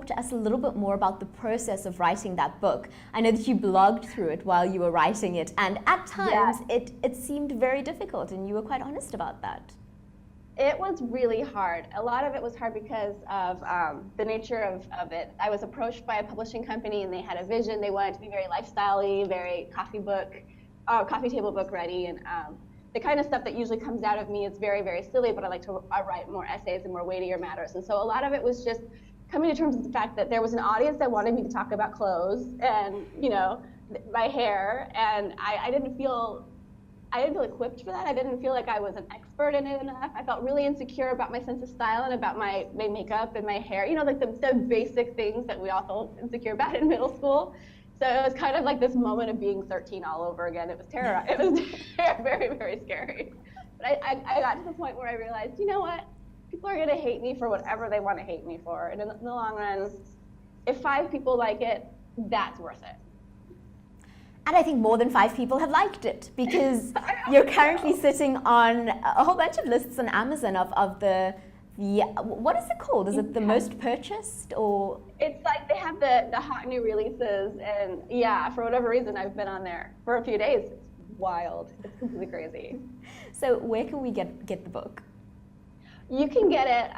talk to us a little bit more about the process of writing that book? I know that you blogged through it while you were writing it, and at times it seemed very difficult, and you were quite honest about that. It was really hard. A lot of it was hard because of the nature of it. I was approached by a publishing company, and they had a vision. They wanted to be very lifestyle-y, very coffee table book ready, and the kind of stuff that usually comes out of me is very, very silly, but I like to write more essays and more weightier matters. And so a lot of it was just coming to terms with the fact that there was an audience that wanted me to talk about clothes and, you know, my hair, and I didn't feel equipped for that. I didn't feel like I was an expert in it enough. I felt really insecure about my sense of style and about my makeup and my hair, you know, like the basic things that we all felt insecure about in middle school. So it was kind of like this moment of being 13 all over again. It was terrifying. It was very, very scary. But I got to the point where I realized, you know what? People are going to hate me for whatever they want to hate me for. And in the long run, if 5 people like it, that's worth it. And I think more than 5 people have liked it, because you're currently sitting on a whole bunch of lists on Amazon of the what is it called? Is it the most purchased, or? It's like they have the hot new releases, and yeah, for whatever reason, I've been on there for a few days. It's wild. It's completely crazy. So where can we get the book? You can get it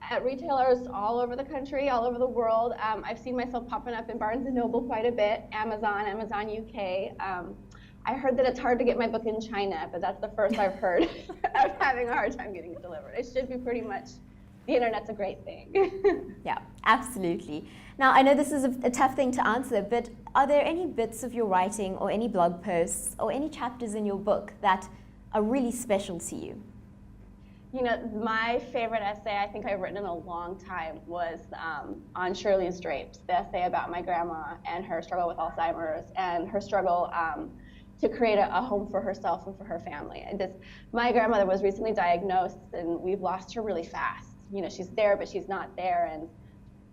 at retailers all over the country, all over the world. I've seen myself popping up in Barnes & Noble quite a bit, Amazon UK. I heard that it's hard to get my book in China, but that's the first I've heard of having a hard time getting it delivered. It should be pretty much, the internet's a great thing. Yeah, absolutely. Now, I know this is a tough thing to answer, but are there any bits of your writing or any blog posts or any chapters in your book that are really special to you? You know, my favorite essay I think I've written in a long time was on Shirley's Drapes, the essay about my grandma and her struggle with Alzheimer's and her struggle to create a home for herself and for her family. My grandmother was recently diagnosed, and we've lost her really fast. You know, she's there, but she's not there, and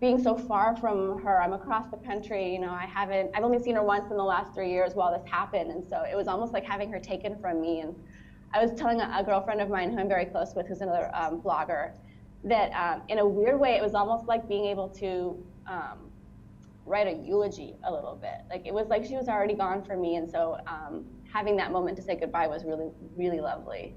being so far from her, I'm across the country, you know, I've only seen her once in the last 3 years while this happened, and so it was almost like having her taken from me. And I was telling a girlfriend of mine who I'm very close with, who's another blogger, that in a weird way, it was almost like being able to write a eulogy a little bit. Like, it was like she was already gone for me, and so having that moment to say goodbye was really, really lovely.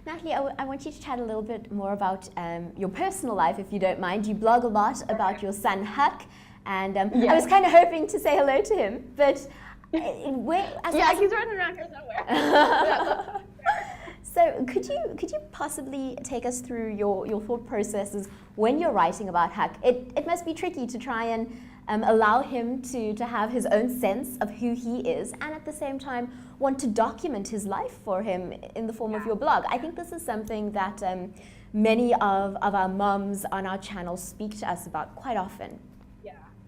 Natalie, I want you to chat a little bit more about your personal life, if you don't mind. You blog a lot about your son, Huck, and yes. I was kind of hoping to say hello to him, but he's running around here somewhere. So could you possibly take us through your thought processes when you're writing about Huck? It must be tricky to try and allow him to have his own sense of who he is, and at the same time want to document his life for him in the form of your blog. I think this is something that many of our moms on our channel speak to us about quite often.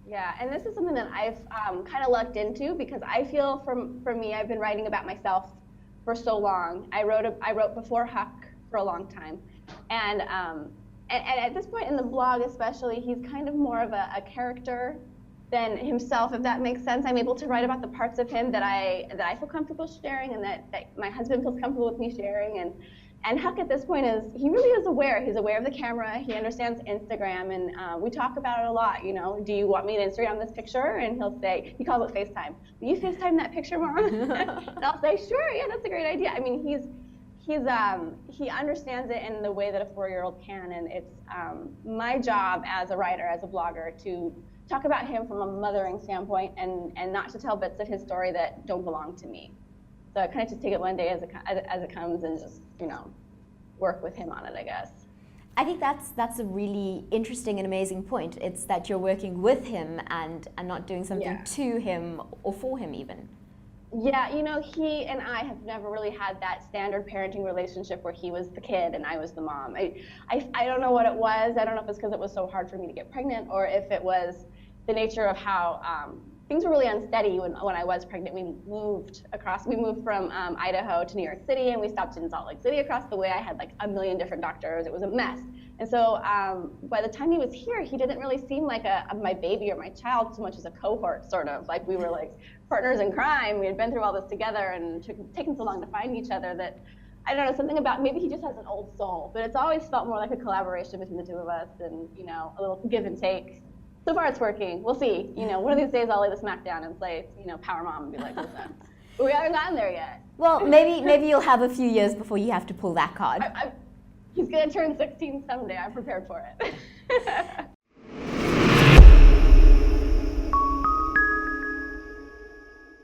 Yeah, and this is something that I've kind of lucked into, because I feel for me, I've been writing about myself for so long. I wrote before Huck for a long time, and at this point in the blog especially, he's kind of more of a character than himself, if that makes sense. I'm able to write about the parts of him that I feel comfortable sharing, and that my husband feels comfortable with me sharing. And Huck at this point he really is aware. He's aware of the camera. He understands Instagram, and we talk about it a lot. You know, do you want me to Instagram this picture? And he'll say, he calls it FaceTime. Will you FaceTime that picture, Mom? And I'll say, sure, yeah, that's a great idea. I mean, he understands it in the way that a 4-year-old can, and it's my job as a writer, as a blogger, to talk about him from a mothering standpoint, and not to tell bits of his story that don't belong to me. So I kind of just take it one day as it comes, and just, you know, work with him on it, I guess. I think that's a really interesting and amazing point. It's that you're working with him and not doing something to him or for him even. Yeah, you know, he and I have never really had that standard parenting relationship where he was the kid and I was the mom. I don't know what it was. I don't know if it's because it was so hard for me to get pregnant, or if it was the nature of how things were really unsteady when I was pregnant. We moved from Idaho to New York City, and we stopped in Salt Lake City across the way. I had like a million different doctors. It was a mess. And so by the time he was here, he didn't really seem like my baby or my child so much as a cohort, sort of. Like, we were like partners in crime. We had been through all this together, and taken so long to find each other that I don't know, something about, maybe he just has an old soul, but it's always felt more like a collaboration between the two of us and, you know, a little give and take. So far it's working. We'll see. You know, one of these days I'll lay the smack down and play, you know, Power Mom and be like, listen. But we haven't gotten there yet. Well, maybe you'll have a few years before you have to pull that card. He's going to turn 16 someday. I'm prepared for it.